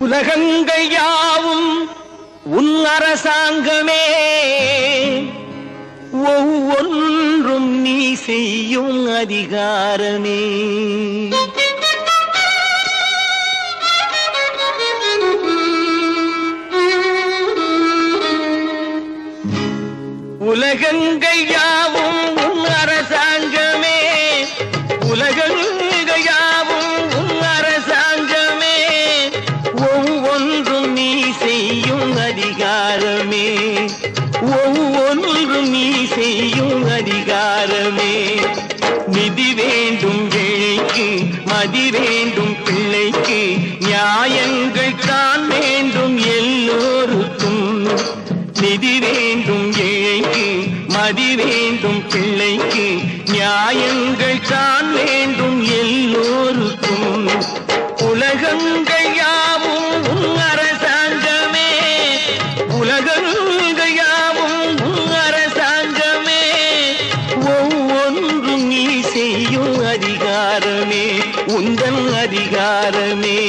உலகங்கள் யாவும் உன் அரசாங்கமே, ஒவ்வொன்றும் நீ செய்யும் அதிகாரமே. உலகங்கள் யாவும் உன் அரசாங்கமே, உலகங்கள் யாவும் உன் அரசாங்கமே, ஒவ்வொன்றும் நீ செய்யும் அதிகாரமே, ஒவ்வொன்றும் நீ செய்யும் அதிகாரமே. நிதி வேண்டும் ஏழைக்கு, மதி வேண்டும் பிள்ளைக்கு, நியாயங்கள் தான் வேண்டும் எல்லோருக்கும். நிதி வேண்டும் ஏழைக்கு, மதி வேண்டும் பிள்ளைக்கு, நியாயங்கள் தான் வேண்டும் எல்லோருக்கும். உலகங்கள் யாவும் உன் அரசாங்கமே, உலகங்கள் யாவும் உன் அரசாங்கமே, ஒவ்வொன்றும் நீ செய்யும் அதிகாரமே, உந்தன் அதிகாரமே.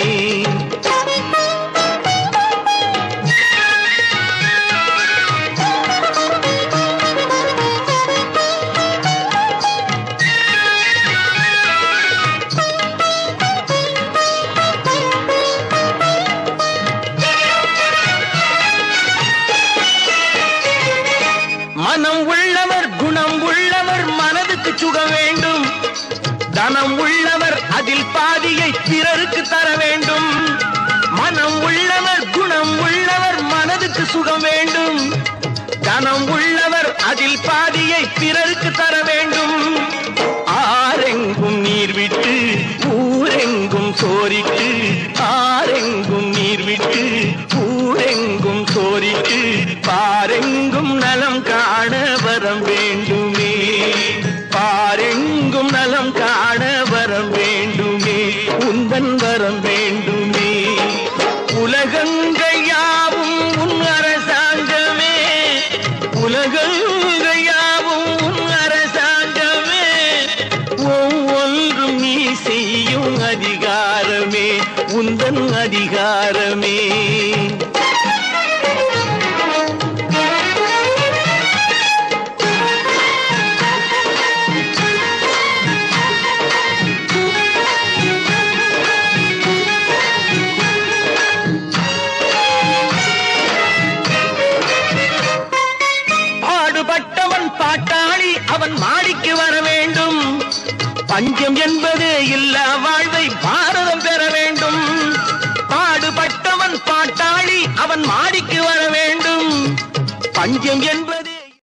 மனம் உள்ளவர் குணம் உள்ளவர் மனதுக்கு சுகம் வேண்டும். தனம் உள்ளவர் அதில் பாதியை பிறருக்கு தர வேண்டும். மனம் உள்ளவர் குணம் உள்ளவர் மனதுக்கு சுகம் வேண்டும். தனம் உள்ளவர் அதில் பாதியை பிறருக்கு தர வேண்டும். ஆரெங்கும் நீர் விட்டு ஊரெங்கும் சோரிட்டு, ஆரெங்கும் நீர் விட்டு ஊரெங்கும் சோரிட்டு, பாரெங்கும் நலம் காண வரம் வேண்டுமே, பாரெங்கும் நலம் காண வரம் வேண்டுமே, உந்தன் வரம் வேண்டுமே. உலகங்கள் யாவும் உன் அரசாங்கமே, உலகங்கள் யாவும் உன் அரசாங்கமே, ஒவ்வொன்றும் நீ செய்யும் அதிகாரமே, உந்தன் அதிகாரமே. பாட்டாளி அவன் மாடிக்கு வர வேண்டும். பஞ்சம் என்பது இல்லா வாழ்வை பாரதம் பெற வேண்டும். பாடுபட்டவன் பாட்டாளி அவன் மாடிக்கு வர வேண்டும். பஞ்சம் என்பது